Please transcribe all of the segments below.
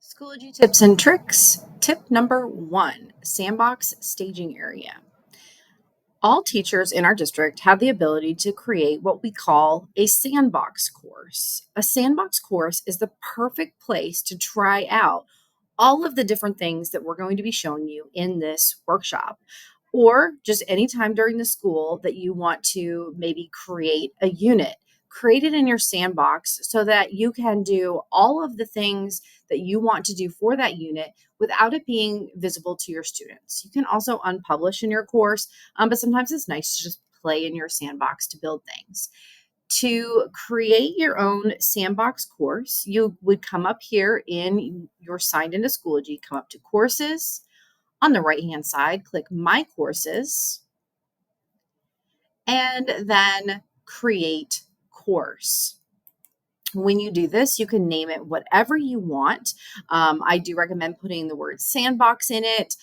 Schoology tips and tricks. Tip number one, Sandbox staging area. All teachers in our district have the ability to create what we call a sandbox course. A sandbox course is the perfect place to try out all of the different things that we're going to be showing you in this workshop, or just anytime during the school that you want to maybe create a unit. Create it in your sandbox so that you can do all of the things that you want to do for that unit without it being visible to your students. You can also unpublish in your course, but sometimes it's nice to just play in your sandbox to build things. To create your own sandbox course, you would come up here in your signed into Schoology, come up to courses. On the right hand side, click My Courses, and then create course. When you do this, you can name it whatever you want. I do recommend putting the word sandbox in it.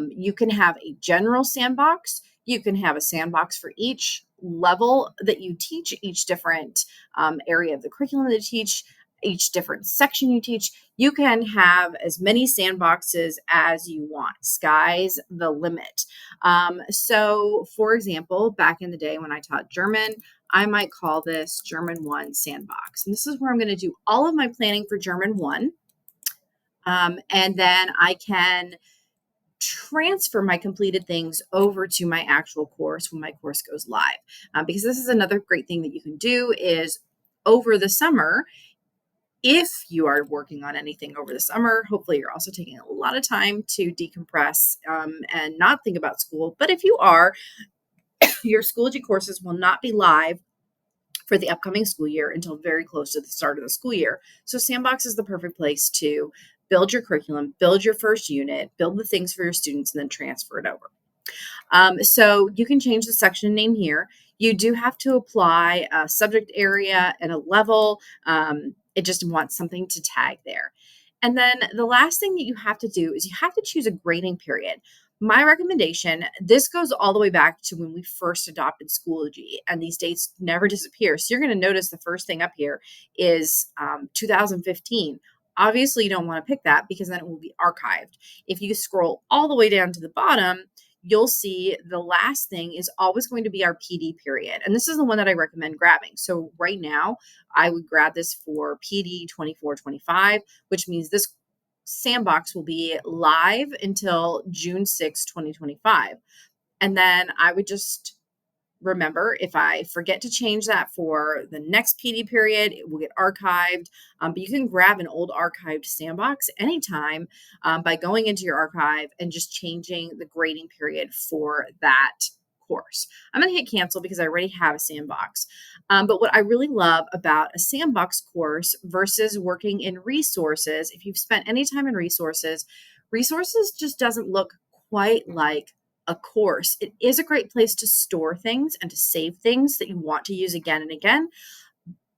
You can have a general sandbox. You can have a sandbox for each level that you teach, each different area of the curriculum that you teach, each different section you teach. You can have as many sandboxes as you want. Sky's the limit. So, for example, back in the day when I taught German, I might call this German 1 Sandbox. And this is where I'm going to do all of my planning for German 1. And then I can transfer my completed things over to my actual course when my course goes live. Because this is another great thing that you can do is over the summer, if you are working on anything over the summer, hopefully you're also taking a lot of time to decompress and not think about school. But if you are, your Schoology courses will not be live for the upcoming school year until very close to the start of the school year. So Sandbox is the perfect place to build your curriculum, build your first unit, build the things for your students, and then transfer it over. So you can change the section name here. You do have to apply a subject area and a level. It just wants something to tag there. And then the last thing that you have to do is you have to choose a grading period. My recommendation, this goes all the way back to when we first adopted Schoology, and these dates never disappear. So you're going to notice the first thing up here is 2015. Obviously, you don't want to pick that because then it will be archived. If you scroll all the way down to the bottom, you'll see the last thing is always going to be our PD period. And this is the one that I recommend grabbing. So right now, I would grab this for PD 24-25, which means this Sandbox will be live until June 6, 2025. And then I would just remember, if I forget to change that for the next PD period, it will get archived. But you can grab an old archived Sandbox anytime by going into your archive and just changing the grading period for that course. I'm going to hit cancel because I already have a Sandbox. But what I really love about a Sandbox course versus working in resources, if you've spent any time in resources, resources just doesn't look quite like a course. It is a great place to store things and to save things that you want to use again and again.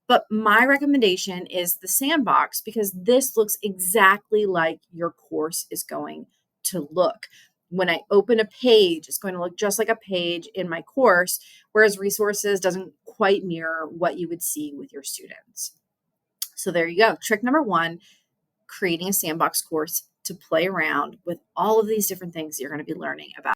But my recommendation is the Sandbox because this looks exactly like your course is going to look. When I open a page, it's going to look just like a page in my course, whereas resources doesn't quite mirror what you would see with your students. So there you go. Trick number one, creating a Sandbox course to play around with all of these different things you're going to be learning about.